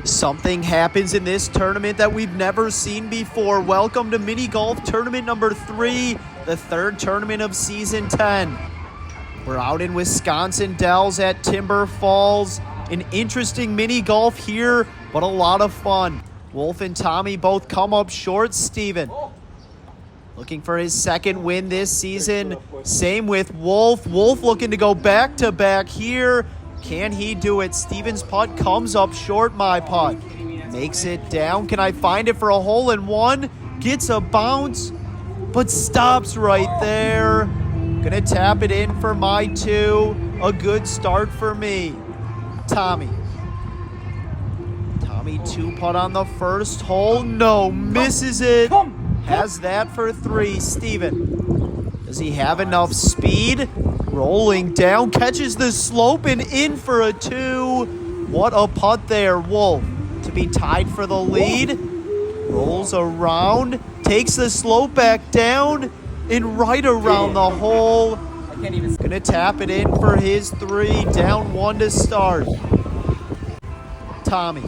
Something happens in this tournament that we've never seen before. Welcome to mini golf tournament number 3, the third tournament of season 10. We're out in Wisconsin Dells at Timber Falls. An interesting mini golf here, but a lot of fun. Wolf and Tommy both come up short. Steven looking for his second win this season. Same with Wolf. Wolf looking to go back-to-back here. Can he do it? Steven's putt comes up short. My putt makes it down. Can I find it for a hole-in-one? Gets a bounce, but stops right there. Gonna tap it in for my 2. A good start for me. Tommy 2 putt on the first hole. No, misses it. Has that for 3. Steven, does he have enough speed? Rolling down, catches the slope and in for a 2. What a putt there. Wolf to be tied for the lead. Rolls around, takes the slope back down and right around the hole. Gonna tap it in for his 3. Down 1 to start. Tommy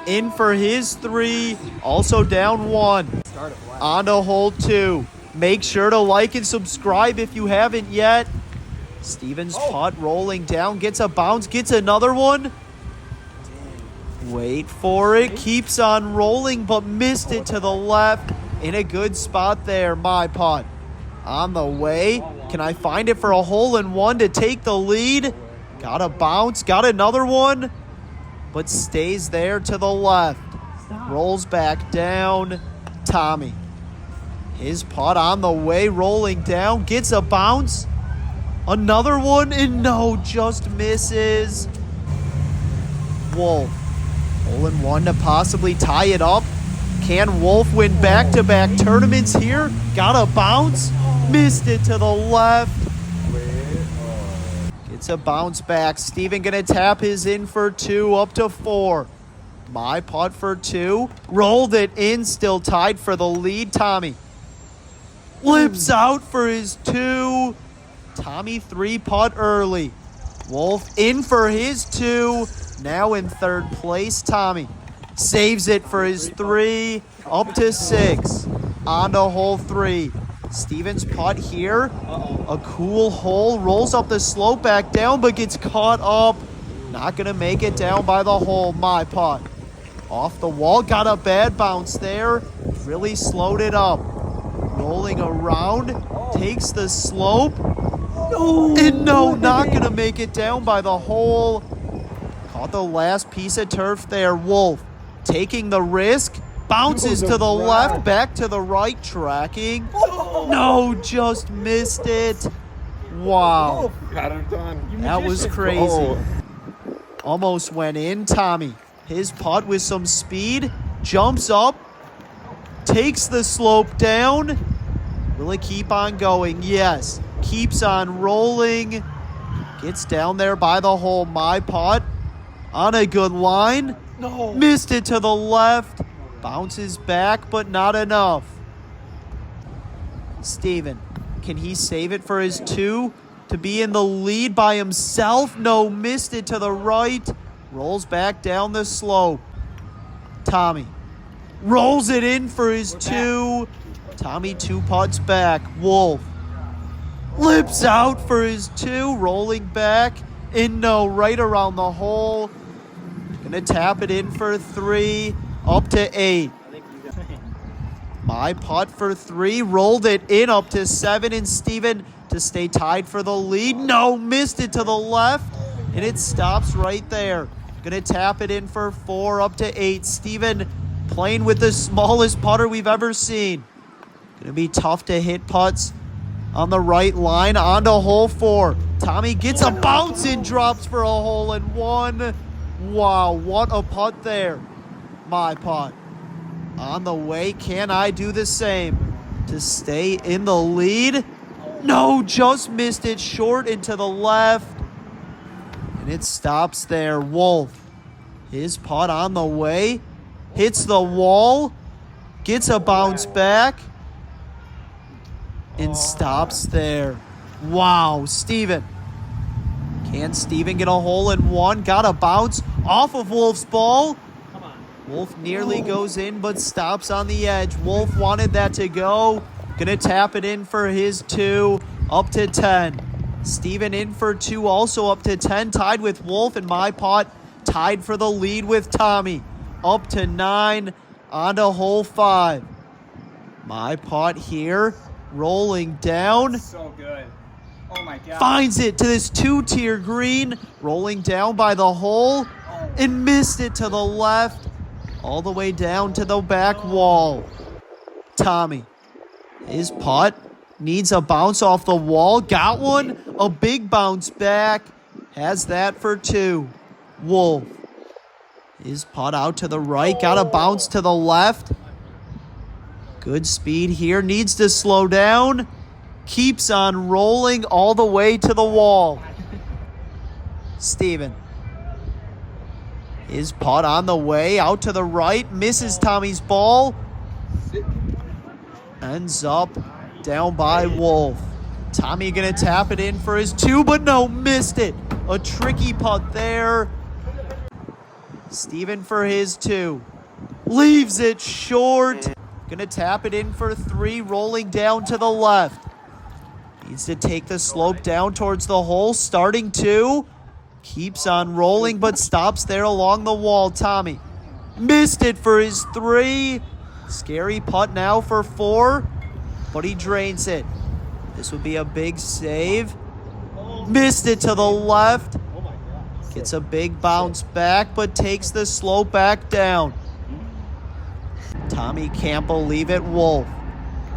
in for his 3. Also down 1. On to hole 2. Make sure to like and subscribe if you haven't yet. Steven's putt rolling down, gets a bounce, gets another one. Wait for it, keeps on rolling, but missed it to the left. In a good spot there. My putt on the way. Can I find it for a hole-in-one to take the lead? Got a bounce, got another one, but stays there to the left. Rolls back down. Tommy, his putt on the way, rolling down, gets a bounce, another one, and no, just misses. Wolf, hole-in-one to possibly tie it up. Can Wolf win back-to-back tournaments here? Got a bounce, missed it to the left. Gets a bounce back. Steven gonna tap his in for 2, up to 4. My putt for 2. Rolled it in, still tied for the lead. Tommy flips out for his 2. Tommy 3 putt early. Wolf in for his 2. Now in third place. Tommy saves it for his 3. Up to 6. On to hole 3. Steven's putt here. A cool hole. Rolls up the slope back down, but gets caught up. Not going to make it down by the hole. My putt off the wall. Got a bad bounce there. Really slowed it up. Rolling around. Takes the slope. And no, not going to make it down by the hole. Caught the last piece of turf there. Wolf taking the risk. Bounces to the left, back to the right, tracking. No, just missed it. Wow. Got him done. That was crazy. Almost went in. Tommy, his putt with some speed, jumps up, takes the slope down. Will it keep on going? Yes. Keeps on rolling. Gets down there by the hole. My putt on a good line. No. Missed it to the left. Bounces back, but not enough. Steven, can he save it for his 2 to be in the lead by himself? No, missed it to the right. Rolls back down the slope. Tommy rolls it in for his 2. Tommy 2 putts back. Wolf lips out for his 2, rolling back. And no, right around the hole. Gonna tap it in for 3. Up to 8. My putt for 3. Rolled it in up to 7. And Steven to stay tied for the lead. No, missed it to the left. And it stops right there. Gonna tap it in for 4. Up to 8. Steven playing with the smallest putter we've ever seen. Gonna be tough to hit putts on the right line. On to hole 4. Tommy gets a bounce and drops for a hole-in-one. Wow, what a putt there. My putt on the way. Can I do the same to stay in the lead? No, just missed it short into the left. And it stops there. Wolf, his putt on the way. Hits the wall. Gets a bounce back. And stops there. Wow, Steven. Can Steven get a hole-in-one? Got a bounce off of Wolf's ball. Wolf nearly goes in, but stops on the edge. Wolf wanted that to go. Gonna tap it in for his 2, up to 10. Steven in for 2, also up to 10, tied with Wolf, and my pot tied for the lead with Tommy. Up to 9, on to hole 5. My pot here, rolling down. So good. Oh my God. Finds it to this 2-tier green, rolling down by the hole, and missed it to the left, all the way down to the back wall. Tommy, his putt needs a bounce off the wall. Got one, a big bounce back. Has that for 2. Wolf, his putt out to the right, got a bounce to the left. Good speed here, needs to slow down. Keeps on rolling all the way to the wall. Steven, his putt on the way, out to the right, misses Tommy's ball. Ends up down by Wolf. Tommy gonna tap it in for his 2, but no, missed it. A tricky putt there. Steven for his 2. Leaves it short. Gonna tap it in for 3, rolling down to the left. Needs to take the slope down towards the hole, starting 2. Keeps on rolling, but stops there along the wall. Tommy missed it for his 3. Scary putt now for 4, but he drains it. This would be a big save. Missed it to the left. Gets a big bounce back, but takes the slope back down. Tommy can't believe it. Wolf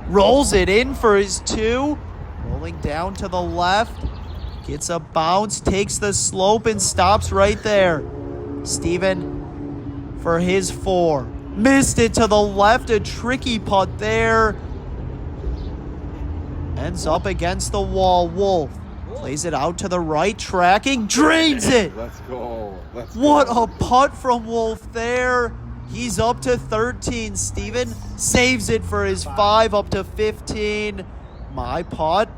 rolls it in for his 2. Rolling down to the left. Gets a bounce, takes the slope, and stops right there. Steven for his 4. Missed it to the left, a tricky putt there. Ends up against the wall. Wolf plays it out to the right, tracking, drains it. Let's go. What a putt from Wolf there. He's up to 13. Steven saves it for his 5, up to 15. My putt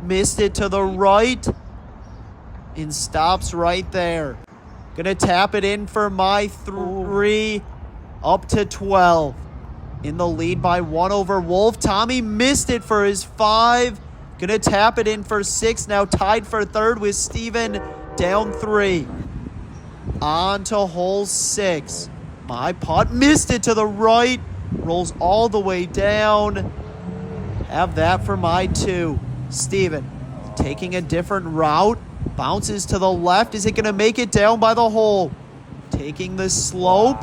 missed it to the right and stops right there. Gonna tap it in for my 3, up to 12. In the lead by 1 over Wolf. Tommy missed it for his 5. Gonna tap it in for 6. Now tied for 3rd with Steven, down 3. On to hole 6. My putt missed it to the right. Rolls all the way down. Have that for my 2. Steven taking a different route. Bounces to the left. Is it going to make it down by the hole? Taking the slope.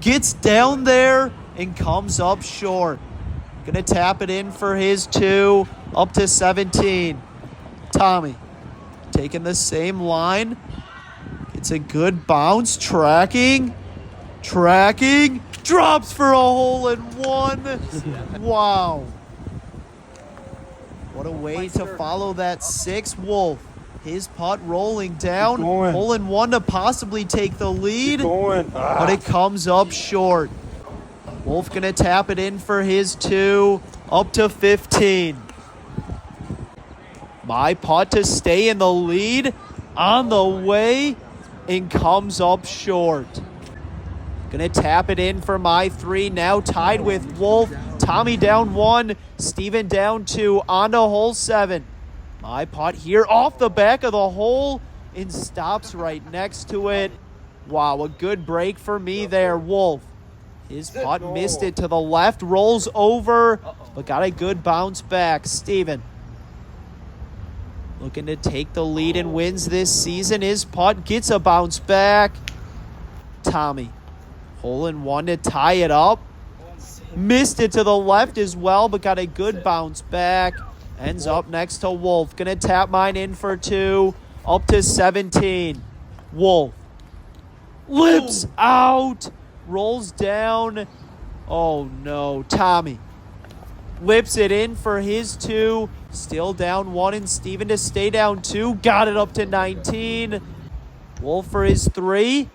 Gets down there and comes up short. Going to tap it in for his 2. Up to 17. Tommy taking the same line. It's a good bounce. Tracking. Drops for a hole in 1. Wow. What a way to follow that 6. Wolf, his putt rolling down. Hole in 1 to possibly take the lead. But it comes up short. Wolf gonna tap it in for his 2. Up to 15. My putt to stay in the lead. On the way. And comes up short. Gonna tap it in for my 3. Now tied with Wolf. Tommy down 1. Steven down 2. On to hole 7. My putt here off the back of the hole and stops right next to it. Wow, a good break for me there. Wolf, his putt missed it to the left. Rolls over, but got a good bounce back. Steven looking to take the lead and wins this season. His putt gets a bounce back. Tommy, hole in 1 to tie it up. Missed it to the left as well, but got a good bounce back. Ends up next to Wolf. Gonna tap mine in for 2. Up to 17. Wolf lips out. Rolls down. Oh no. Tommy lips it in for his 2. Still down 1, and Steven to stay down 2. Got it up to 19. Wolf for his 3.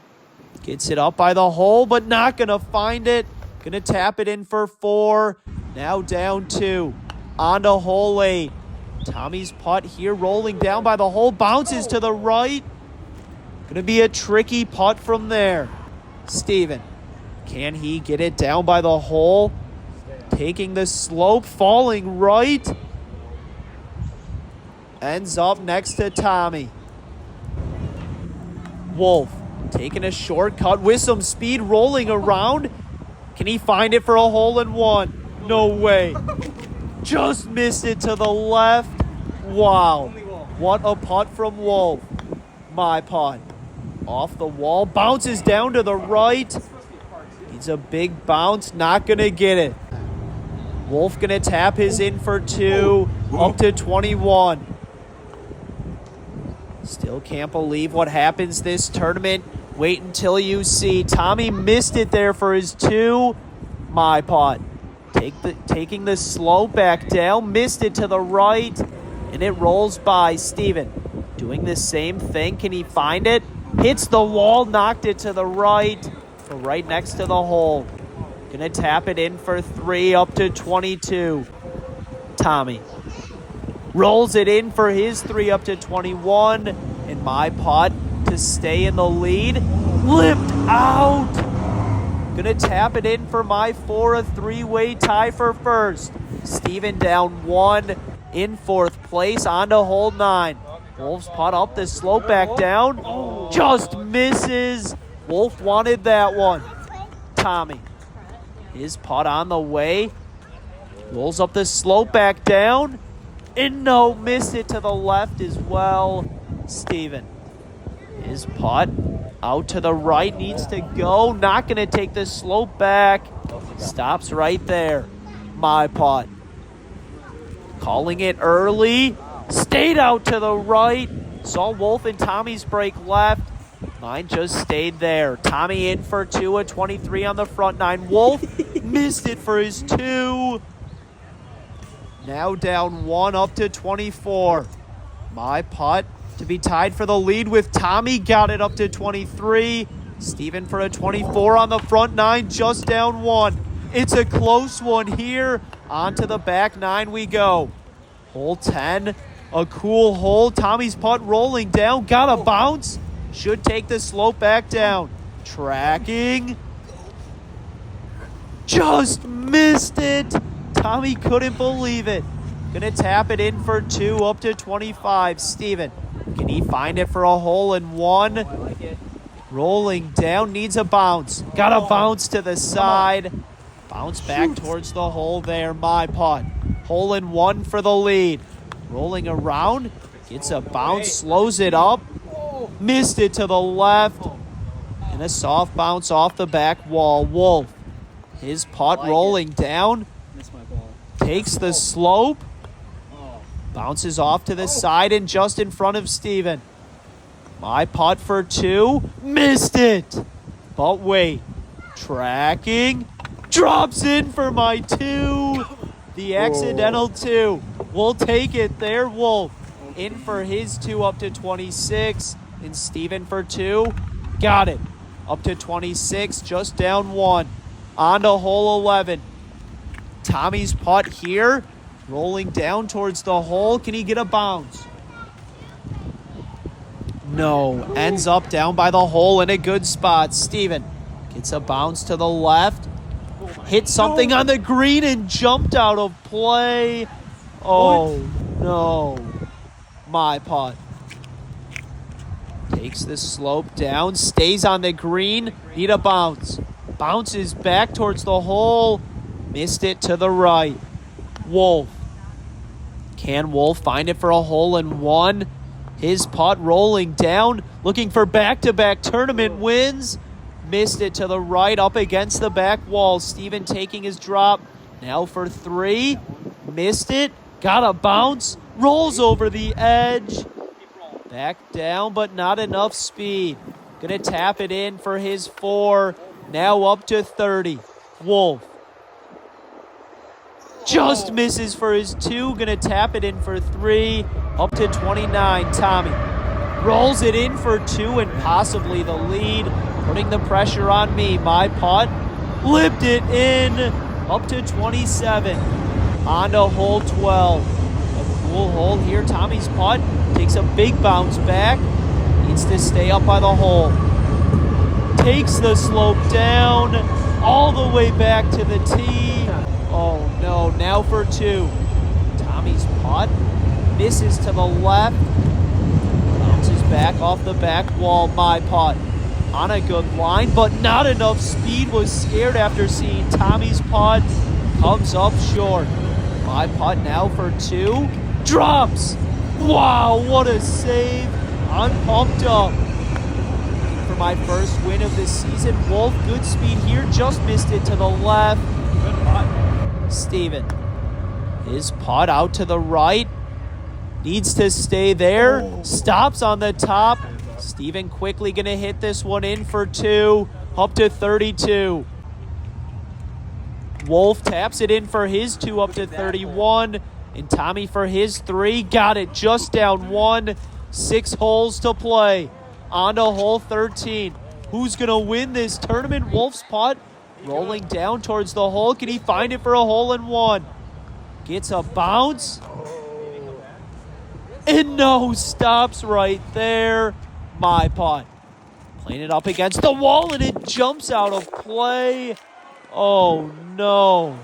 Gets it up by the hole, but not gonna find it. Gonna tap it in for 4. Now down 2. On to hole 8. Tommy's putt here rolling down by the hole. Bounces to the right. Gonna be a tricky putt from there. Steven Can he get it down by the hole? Taking the slope, falling right. Ends up next to Tommy. Wolf taking a shortcut with some speed, rolling around. Can he find it for a hole-in-one? No way. Just missed it to the left. Wow. What a putt from Wolf. My putt. Off the wall. Bounces down to the right. Needs a big bounce. Not going to get it. Wolf going to tap his in for 2. Up to 21. Still can't believe what happens this tournament. Wait until you see. Tommy missed it there for his 2. My putt. Taking the slope back down. Missed it to the right. And it rolls by. Steven doing the same thing. Can he find it? Hits the wall. Knocked it to the right. Right next to the hole. Gonna tap it in for 3. Up to 22. Tommy rolls it in for his 3 up to 21. And my putt to stay in the lead. Lipped out. Gonna tap it in for my 4. A 3-way tie for first. Steven down 1 in 4th place. On to hole 9. Wolf's putt up the slope back down. Just misses. Wolf wanted that one. Tommy. His putt on the way. Rolls up the slope back down. And no, missed it to the left as well. Steven. His putt out to the right. Needs to go. Not going to take the slope back. Stops right there. My putt. Calling it early. Stayed out to the right. Saw Wolf and Tommy's break left. Mine just stayed there. Tommy in for 2 at 23 on the front 9. Wolf missed it for his 2. Now down 1 up to 24. My putt to be tied for the lead with Tommy. Got it up to 23. Steven for a 24 on the front 9. Just down 1. It's a close one here. On to the back 9 we go. Hole 10. A cool hole. Tommy's putt rolling down. Got a bounce. Should take the slope back down. Tracking. Just missed it. Tommy couldn't believe it. Gonna tap it in for 2 up to 25. Steven, can he find it for a hole-in-one? Rolling down, needs a bounce. Got a bounce to the side. Bounce back towards the hole there. My putt. Hole-in-one for the lead. Rolling around. Gets a bounce, slows it up. Missed it to the left. And a soft bounce off the back wall. Wolf. His putt rolling down. Takes the slope. Bounces off to the side and just in front of Steven. My putt for 2. Missed it. But wait. Tracking. Drops in for my 2. The accidental 2. We'll take it there. Wolf in for his 2 up to 26. And Steven for 2. Got it. Up to 26. Just down 1. On to hole 11. Tommy's putt here. Rolling down towards the hole. Can he get a bounce? No. Ends up down by the hole in a good spot. Steven gets a bounce to the left. Hit something on the green and jumped out of play. Oh, no. My putt. Takes the slope down. Stays on the green. Need a bounce. Bounces back towards the hole. Missed it to the right. Wolf. Can Wolf find it for a hole-in-one? His putt rolling down. Looking for back-to-back tournament wins. Missed it to the right, up against the back wall. Steven taking his drop. Now for 3. Missed it. Got a bounce. Rolls over the edge. Back down, but not enough speed. Gonna tap it in for his 4. Now up to 30. Wolf. Just misses for his 2. Gonna tap it in for 3. Up to 29. Tommy rolls it in for 2 and possibly the lead. Putting the pressure on me. My putt. Lipped it in. Up to 27. On to hole 12. A cool hole here. Tommy's putt. Takes a big bounce back. Needs to stay up by the hole. Takes the slope down. all the way back to the tee. Oh no, now for two. Tommy's putt misses to the left. Bounces back off the back wall, my putt. On a good line, but not enough speed. Was scared after seeing Tommy's putt. Comes up short. My putt now for two. Drops. Wow, what a save. I'm pumped up. For my first win of the season, Wolf, good speed here. Just missed it to the left. Good putt. Steven. His putt out to the right. Needs to stay there. Stops on the top. Steven quickly going to hit this one in for two. Up to 32. Wolf taps it in for his two up to 31. And Tommy for his three. Got it just down one. 6 holes to play. On to hole 13. Who's going to win this tournament? Wolf's putt rolling down towards the hole. Can he find it for a hole-in-one? Gets a bounce. And no, stops right there. My putt. Playing it up against the wall, and it jumps out of play. Oh, no.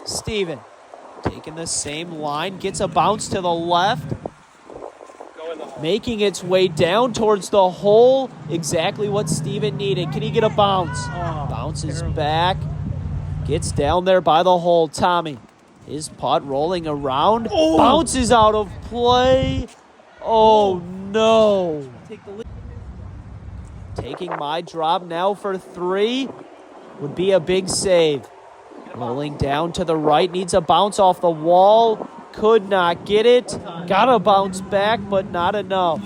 Steven taking the same line. Gets a bounce to the left. Making its way down towards the hole. Exactly what Steven needed. Can he get a bounce? Bounces back. Gets down there by the hole. Tommy. His putt rolling around. Bounces out of play. Oh, no. Taking my drop now for three. Would be a big save. Rolling down to the right. Needs a bounce off the wall. Could not get it. Got to bounce back, but not enough.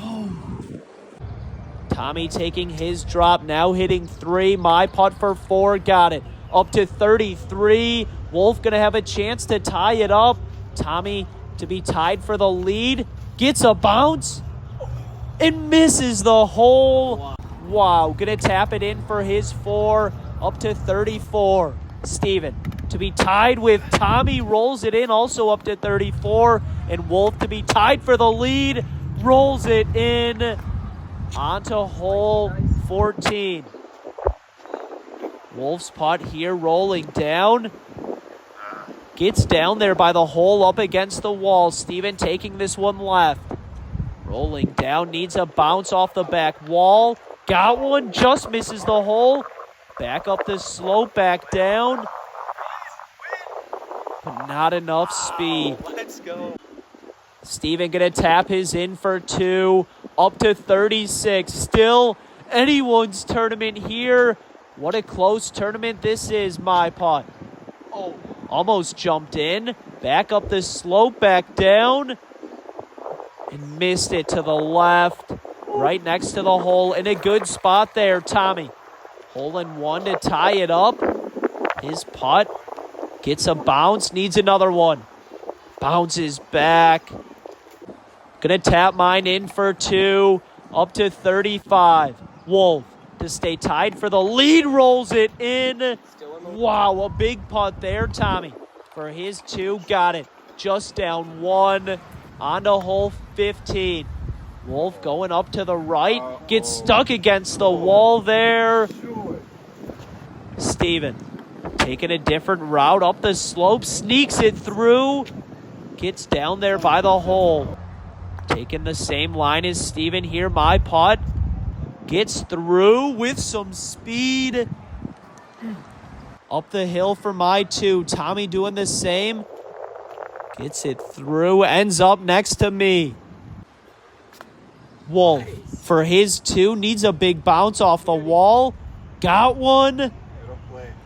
Tommy taking his drop. Now hitting three. My putt for four. Got it. Up to 33. Wolf going to have a chance to tie it up. Tommy to be tied for the lead. Gets a bounce. And misses the hole. Wow. Going to tap it in for his four. Up to 34. Steven to be tied with Tommy. Rolls it in also up to 34. And Wolf to be tied for the lead. Rolls it in. Onto hole 14. Wolf's putt here rolling down. Gets down there by the hole up against the wall. Steven taking this one left. Rolling down. Needs a bounce off the back wall. Got one. Just misses the hole. Back up the slope. Back down. But not enough speed. Let's go. Steven going to tap his in for two. Up to 36. Still anyone's tournament here. What a close tournament this is, my putt. Oh, almost jumped in. Back up the slope, back down. And missed it to the left. Right next to the hole. In a good spot there, Tommy. Hole in one to tie it up. His putt. Gets a bounce. Needs another one. Bounces back. Gonna tap mine in for two. Up to 35. Wolf to stay tied for the lead. Rolls it in. Wow, a big putt there, Tommy. For his two, got it. Just down one. On to hole 15. Wolf going up to the right. Gets stuck against the wall there. Steven taking a different route up the slope. Sneaks it through. Gets down there by the hole. Taking the same line as Steven here. My putt. Gets through with some speed. Up the hill for my two. Tommy doing the same. Gets it through. Ends up next to me. Wolf for his two. Needs a big bounce off the wall. Got one.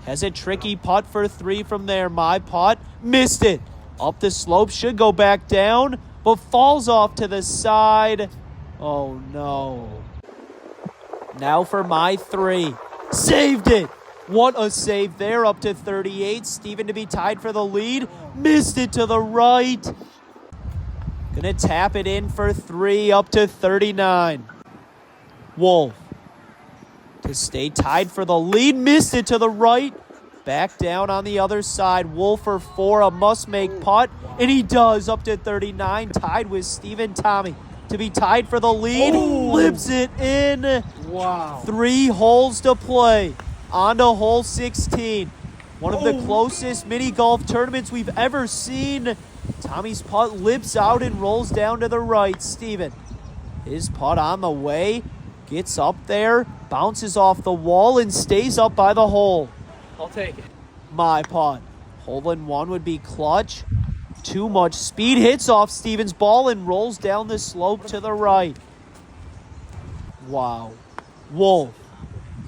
Has a tricky putt for three from there. My putt. Missed it. Up the slope. Should go back down. But falls off to the side. Oh, no. Now for my three. Saved it. What a save there. Up to 38. Steven to be tied for the lead. Missed it to the right. Gonna tap it in for three. Up to 39. Wolf to stay tied for the lead. Missed it to the right. Back down on the other side. Wolf for four. A must-make putt. And he does. Up to 39. Tied with Steven. Tommy to be tied for the lead. Lips it in. Wow. 3 holes to play. On to hole 16. One of the closest mini golf tournaments we've ever seen. Tommy's putt lips out and rolls down to the right. Steven, his putt on the way, gets up there, bounces off the wall, and stays up by the hole. I'll take it. My putt. Hole in one would be clutch. Too much speed, hits off Steven's ball and rolls down the slope to the right. Wow. Wolf,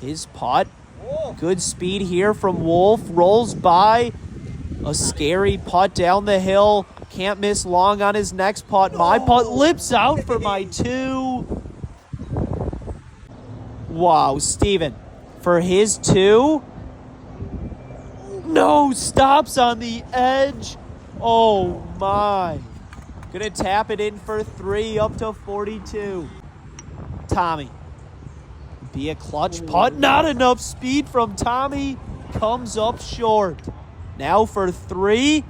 his putt. Good speed here from Wolf. Rolls by. A scary putt down the hill. Can't miss long on his next putt. My putt lips out for my 2. Wow, Steven, for his 2. No, stops on the edge. Oh my. Gonna tap it in for 3, up to 42. Tommy. Be a clutch putt. Not enough speed from Tommy. Comes up short. Now for 3.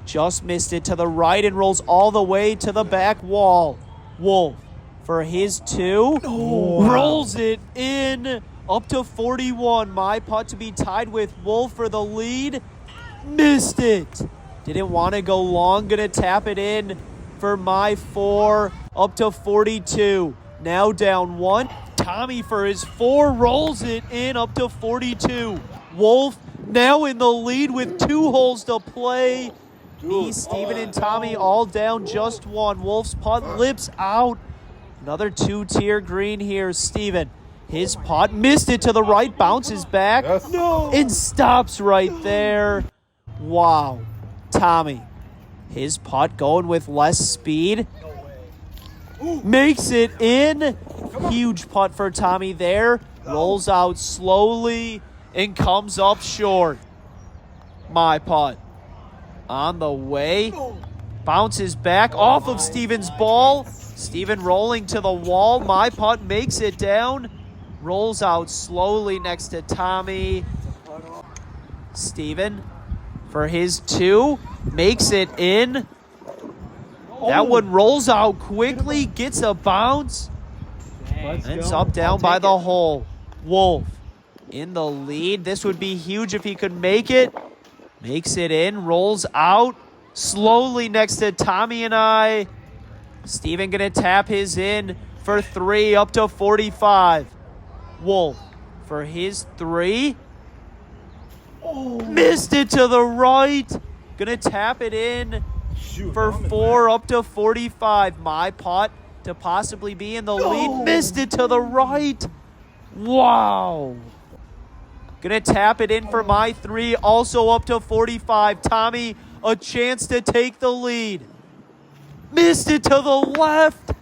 Just missed it to the right and rolls all the way to the back wall. Wolf for his 2. Rolls it in. Up to 41. My putt to be tied with Wolf for the lead. Missed it. Didn't want to go long. Gonna tap it in for my 4. Up to 42. Now down 1. Tommy for his 4 rolls it in up to 42. Wolf now in the lead with 2 holes to play. Me, Steven, and Tommy all down just 1. Wolf's putt lips out. Another 2-tier green here. Steven, his putt missed it to the right, bounces back, and stops right there. Wow. Tommy, his putt going with less speed. Makes it in. Huge putt for Tommy there. Rolls out slowly and comes up short. My putt on the way. Bounces back off of Steven's ball. Steven rolling to the wall. My putt makes it down. Rolls out slowly next to Tommy. Steven for his 2. Makes it in. That one rolls out quickly. Gets a bounce. And it's up down by the hole. Wolf in the lead. This would be huge if he could make it. Makes it in. Rolls out slowly next to Tommy and I. Steven gonna tap his in for 3 up to 45. Wolf for his 3. Missed it to the right. Gonna tap it in for 4 up to 45. My putt to possibly be in the lead. Missed it to the right. Wow. Gonna tap it in for my 3, also up to 45. Tommy, a chance to take the lead. Missed it to the left.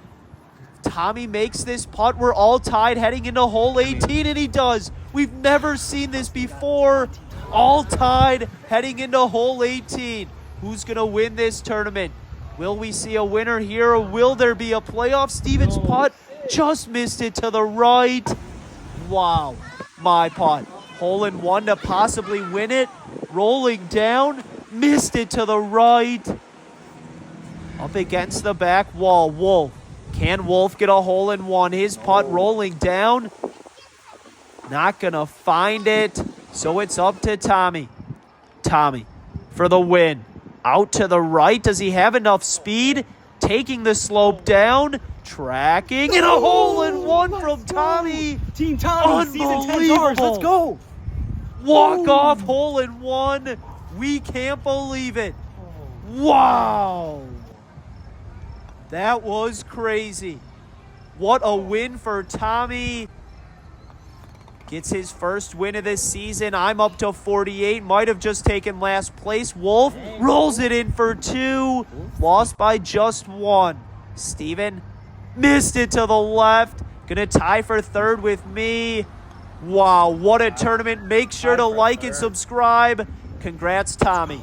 Tommy makes this putt. We're all tied heading into hole 18, and he does. We've never seen this before. All tied heading into hole 18. Who's gonna win this tournament? Will we see a winner here, or will there be a playoff? Steven's putt just missed it to the right. Wow. My putt. Hole in one to possibly win it. Rolling down. Missed it to the right. Up against the back wall. Wolf. Can Wolf get a hole in one? His putt rolling down. Not going to find it. So it's up to Tommy. Tommy for the win. Out to the right. Does he have enough speed? Taking the slope down. Tracking. And a hole in one from Tommy. Team Tommy, season 10 stars. Let's go. Walk off hole in one. We can't believe it. Wow. That was crazy. What a win for Tommy. Gets his first win of this season. I'm up to 48. Might have just taken last place. Wolf rolls it in for 2. Lost by just 1. Steven missed it to the left. Gonna tie for 3rd with me. Wow, what a tournament. Make sure to like and subscribe. Congrats, Tommy.